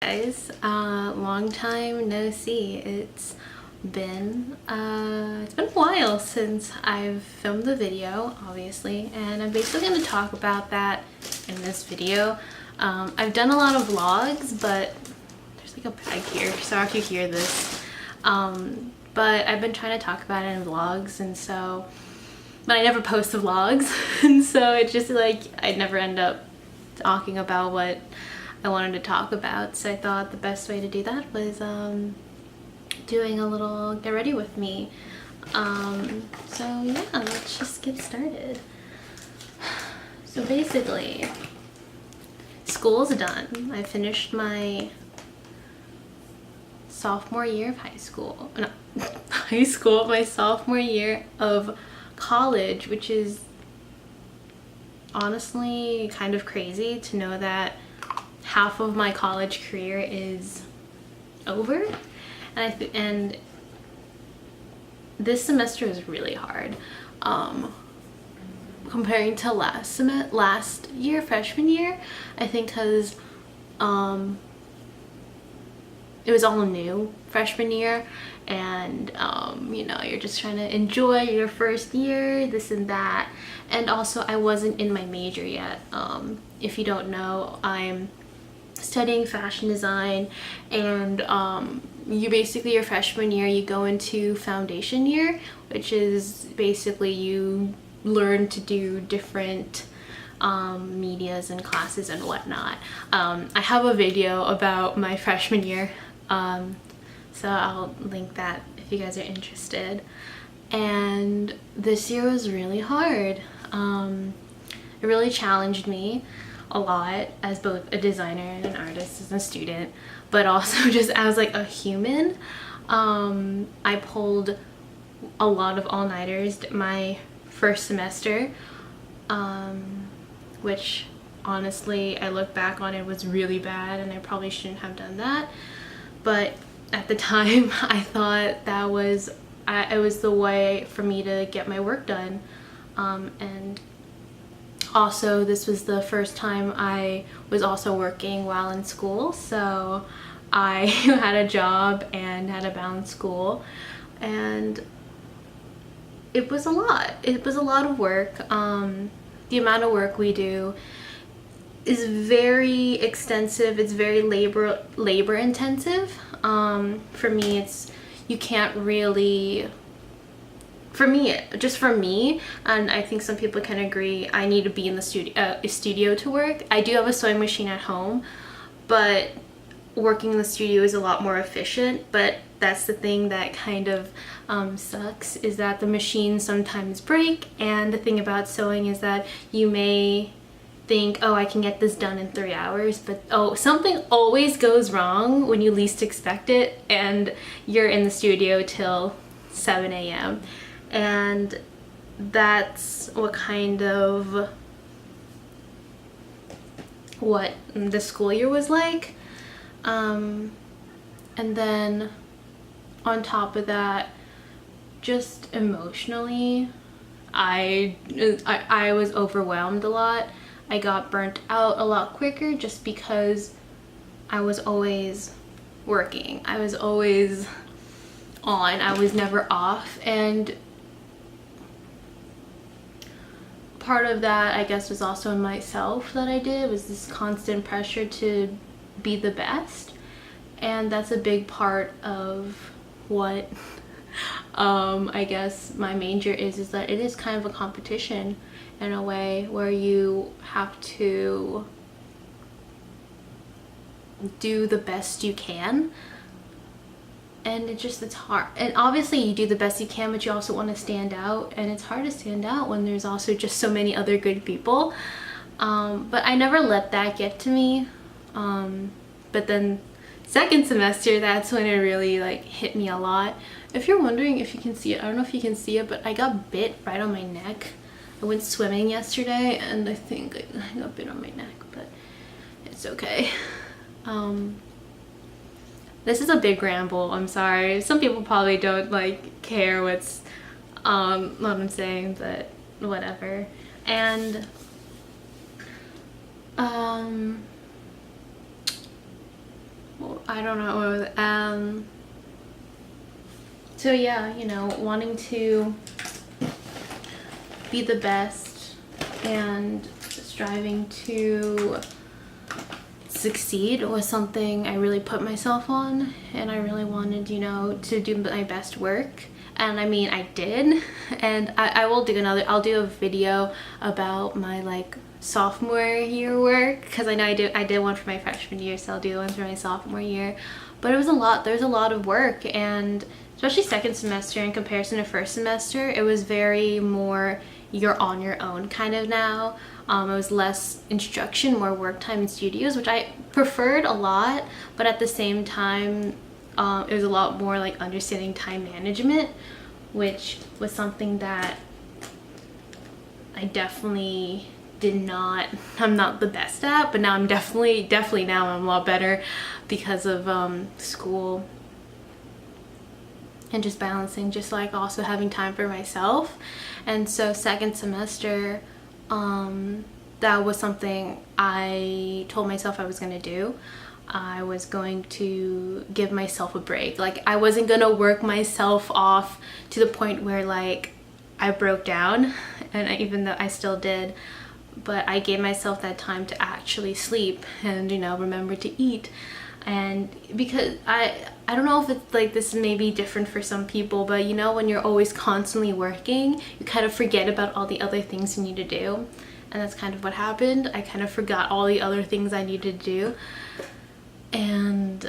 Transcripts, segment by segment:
guys, long time no see. It's been a while since I've filmed the video, obviously, and I'm basically going to talk about that in this video. I've done a lot of vlogs, but there's like a bag here, sorry if you hear this, but I've been trying to talk about it in vlogs, and so, but I never post the vlogs, and so it's just like I never end up talking about what I wanted to talk about. So I thought the best way to do that was doing a little get ready with me. So yeah, let's just get started. So basically, school's done. I finished my sophomore year of high school. No, my sophomore year of college, which is honestly kind of crazy to know that half of my college career is over. And this semester was really hard, comparing to last year, freshman year, I think, because it was all new freshman year, and you know, you're just trying to enjoy your first year, this and that. And also I wasn't in my major yet. If you don't know, I'm studying fashion design, and you basically, your freshman year, you go into foundation year, which is basically you learn to do different medias and classes and whatnot. I have a video about my freshman year, so I'll link that if you guys are interested. And this year was really hard. It really challenged me a lot as both a designer and an artist, as a student, but also just as like a human. I pulled a lot of all-nighters my first semester, which honestly I look back on, it was really bad and I probably shouldn't have done that, but at the time I thought that was it was the way for me to get my work done. And also this was the first time I was also working while in school, so I had a job and had to balance school, and it was a lot. It was a lot of work. The amount of work we do is very extensive. It's very labor intensive. For me, it's, you can't really, for me, just for me, and I think some people can agree, I need to be in the studio to work. I do have a sewing machine at home, but working in the studio is a lot more efficient. But that's the thing that kind of sucks, is that the machines sometimes break, and the thing about sewing is that you may think, oh, I can get this done in 3 hours, but oh, something always goes wrong when you least expect it, and you're in the studio till 7 a.m. and that's what the school year was like. And then on top of that, just emotionally, I was overwhelmed a lot. I got burnt out a lot quicker just because I was always working. I was always on. I was never off, and part of that, I guess, was also in myself that I did, was this constant pressure to be the best. And that's a big part of what I guess my major is that it is kind of a competition in a way, where you have to do the best you can, and it's hard. And obviously you do the best you can, but you also want to stand out, and it's hard to stand out when there's also just so many other good people. But I never let that get to me. But then second semester, that's when it really like hit me a lot. If you're wondering if you can see it, I don't know if you can see it, but I got bit right on my neck. I went swimming yesterday, and I think I got bit on my neck, but it's okay. This is a big ramble, I'm sorry. Some people probably don't like care what I'm saying, but whatever. And what I don't know. So yeah, you know, wanting to be the best and striving to succeed was something I really put myself on, and I really wanted, you know, to do my best work. And I mean, I did, and I'll do a video about my like sophomore year work, because I know I did one for my freshman year, so I'll do one for my sophomore year. But it was a lot. There's a lot of work, and especially second semester in comparison to first semester, it was very more you're on your own kind of now. It was less instruction, more work time in studios, which I preferred a lot, but at the same time it was a lot more like understanding time management, which was something that I definitely I'm not the best at, but now I'm definitely now I'm a lot better because of school and just balancing, just like also having time for myself. And so second semester, that was something I told myself I was gonna do. I was going to give myself a break. Like, I wasn't gonna work myself off to the point where like I broke down, and even though I still did, but I gave myself that time to actually sleep and, you know, remember to eat. And because I don't know if it's like this may be different for some people, but you know, when you're always constantly working, you kind of forget about all the other things you need to do. And that's kind of what happened. I kind of forgot all the other things I needed to do. And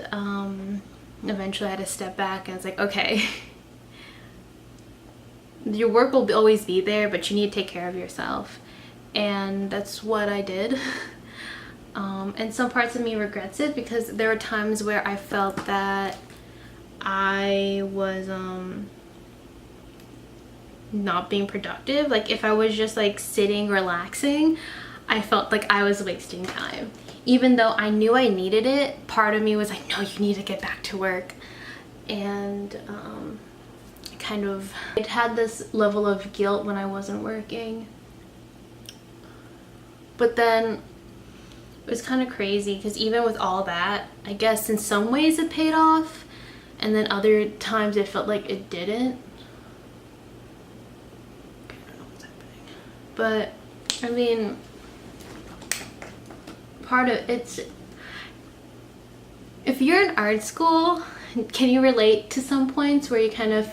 eventually I had to step back, and it's like, okay, your work will always be there, but you need to take care of yourself. And that's what I did. And some parts of me regrets it, because there were times where I felt that I was not being productive. Like, if I was just like sitting relaxing, I felt like I was wasting time. Even though I knew I needed it, part of me was like, no, you need to get back to work. And it had this level of guilt when I wasn't working. But then it was kind of crazy, because even with all that, I guess in some ways it paid off, and then other times it felt like it didn't. I don't know what's happening. But I mean, part of it's, if you're in art school, can you relate to some points where you kind of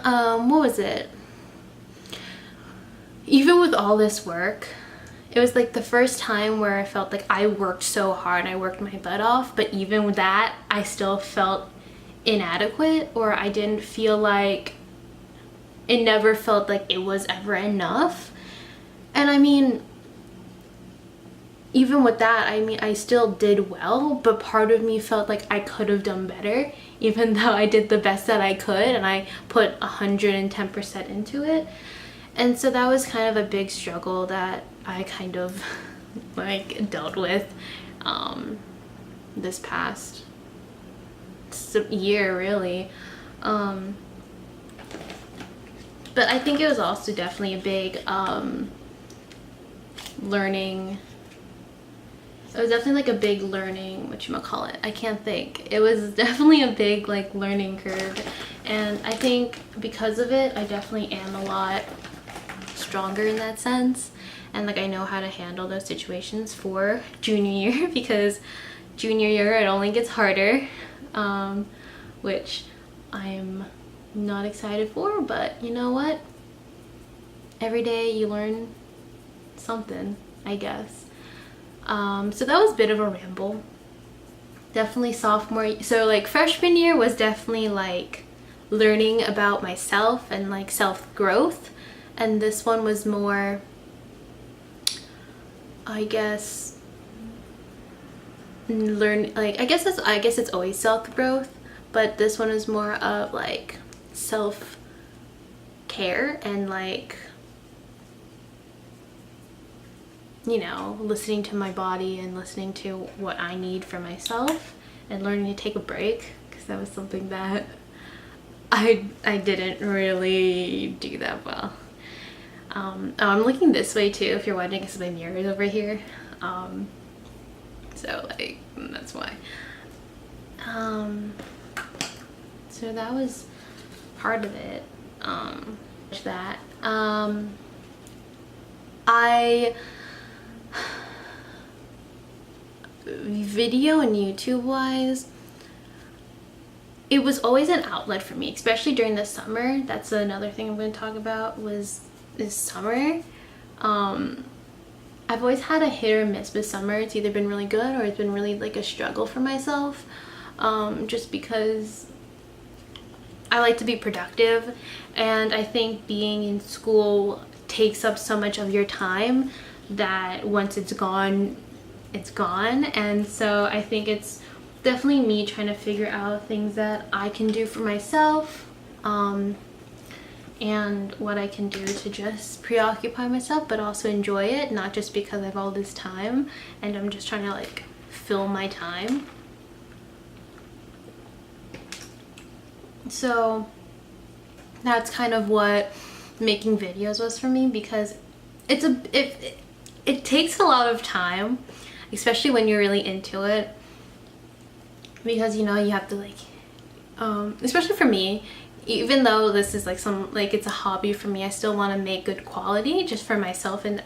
what was it? Even with all this work, it was like the first time where I felt like I worked so hard, I worked my butt off, but even with that, I still felt inadequate, or I didn't feel like, it never felt like it was ever enough. And I mean, even with that, I mean, I still did well, but part of me felt like I could have done better, even though I did the best that I could, and I put 110% into it. And so that was kind of a big struggle that I kind of like dealt with this past year, really. But I think it was also definitely a big learning. It was definitely like a big learning, whatchamacallit, I can't think. It was definitely a big like learning curve, and I think because of it, I definitely am a lot stronger in that sense, and like I know how to handle those situations for junior year, because junior year it only gets harder, which I'm not excited for, but you know what, every day you learn something, I guess. So that was a bit of a ramble. Definitely sophomore, so like freshman year was definitely like learning about myself and like self-growth, and this one was more, I guess, I guess it's always self-growth, but this one is more of like self-care and like, you know, listening to my body and listening to what I need for myself, and learning to take a break, because that was something that I didn't really do that well. I'm looking this way too, if you're wondering, because my mirror is over here. So so like that's why. So that was part of it. That I video and YouTube wise, it was always an outlet for me, especially during the summer. That's another thing I'm going to talk about was this summer. I've always had a hit or miss with summer. It's either been really good or it's been really like a struggle for myself, just because I like to be productive, and I think being in school takes up so much of your time that once it's gone, it's gone. And so I think it's definitely me trying to figure out things that I can do for myself, and what I can do to just preoccupy myself but also enjoy it, not just because I have all this time and I'm just trying to like fill my time. So that's kind of what making videos was for me, because it takes a lot of time, especially when you're really into it, because you know you have to like especially for me, even though this is like it's a hobby for me, I still want to make good quality just for myself, and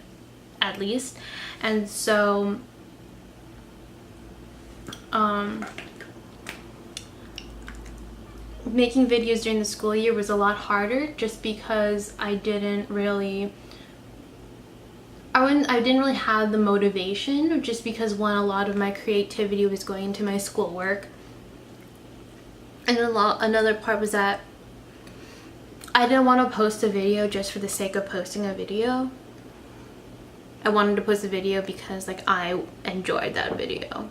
at least. And so making videos during the school year was a lot harder, just because I didn't really have the motivation, just because a lot of my creativity was going into my schoolwork, and another part was that I didn't want to post a video just for the sake of posting a video. I wanted to post a video because like I enjoyed that video,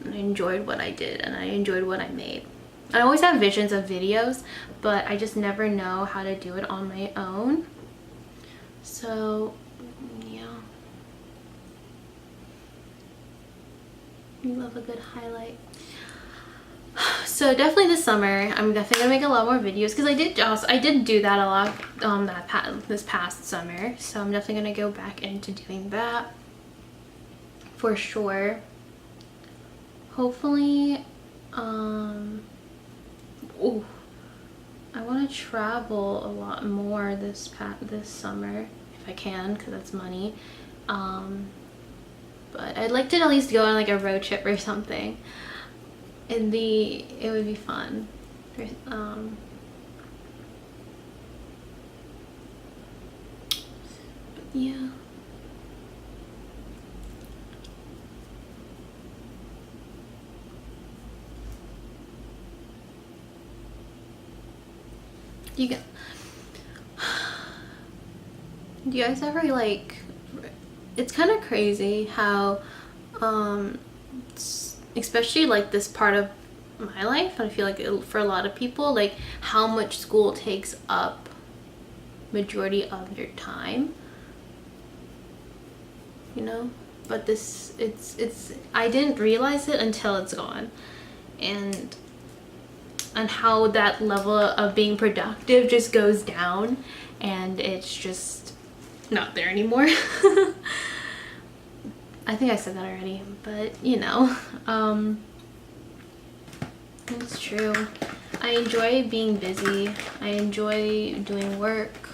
and I enjoyed what I did, and I enjoyed what I made. I always have visions of videos, but I just never know how to do it on my own. So yeah, you love a good highlight. So definitely this summer I'm definitely gonna make a lot more videos, because I did do that a lot this past summer, so I'm definitely gonna go back into doing that for sure. Hopefully I want to travel a lot more this summer if I can, because that's money. But I'd like to at least go on like a road trip or something. It would be fun. But yeah. Do you guys ever like, it's kind of crazy how especially like this part of my life, I feel like for a lot of people, like how much school takes up majority of your time, you know? But I didn't realize it until it's gone, and how that level of being productive just goes down, and it's just not there anymore. I think I said that already, but you know, it's true. I enjoy being busy. I enjoy doing work.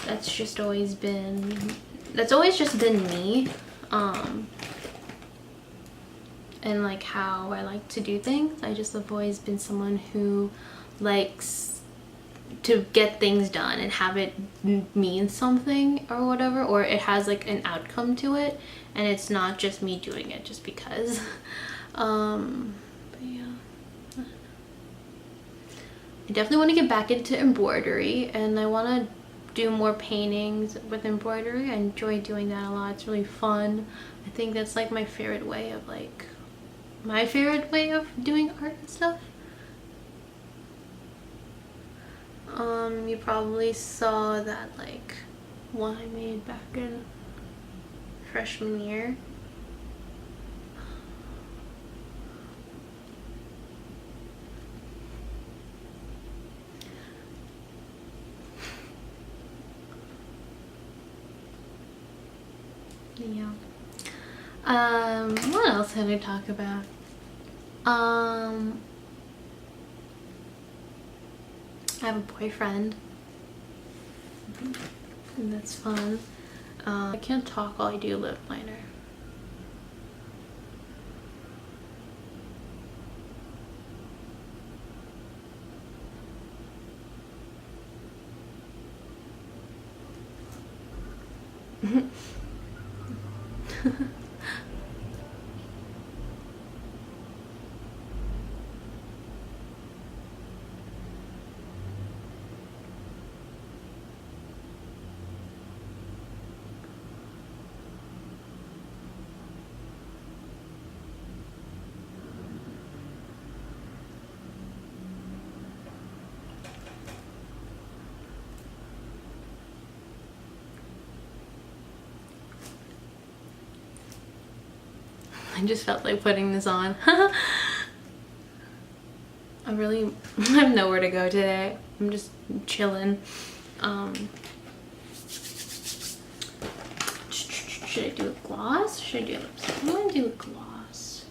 That's just always just been me. And like how I like to do things. I just have always been someone who likes to get things done and have it mean something or whatever, or it has like an outcome to it, and it's not just me doing it just because. But yeah, I definitely want to get back into embroidery, and I want to do more paintings with embroidery. I enjoy doing that a lot. It's really fun. I think that's like my favorite way of doing art and stuff. You probably saw that like one I made back in freshman year. Yeah. What else did I talk about? I have a boyfriend. And that's fun. I can't talk while I do lip liner. I just felt like putting this on. I have nowhere to go today. I'm just chilling. Should I do a gloss? Should I do a lipstick? I'm gonna do a gloss.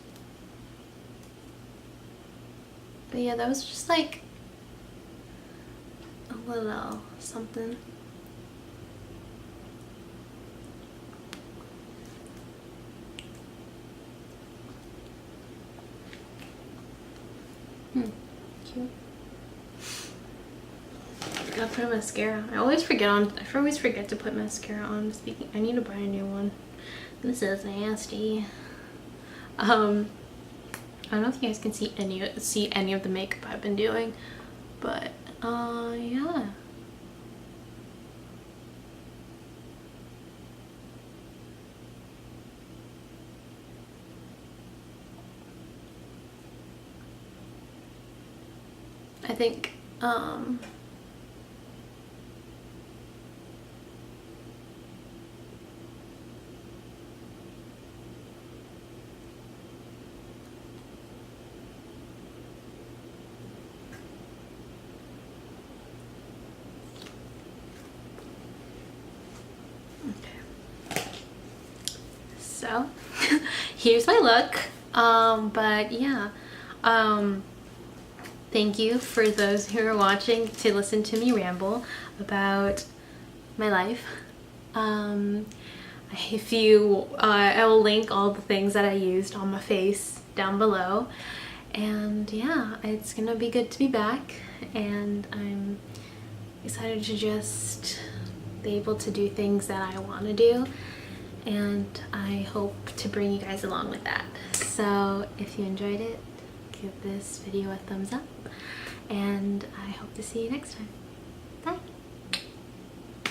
But yeah, that was just like a little something. Cute. Gotta put a mascara. I always forget to put mascara on. Speaking, I need to buy a new one. This is nasty. I don't know if you guys can see any of the makeup I've been doing, but yeah. I think so here's my look. But yeah, thank you for those who are watching to listen to me ramble about my life. If you, I will link all the things that I used on my face down below. And yeah, it's gonna be good to be back, and I'm excited to just be able to do things that I want to do, and I hope to bring you guys along with that. So if you enjoyed it, give this video a thumbs up, and I hope to see you next time. Bye!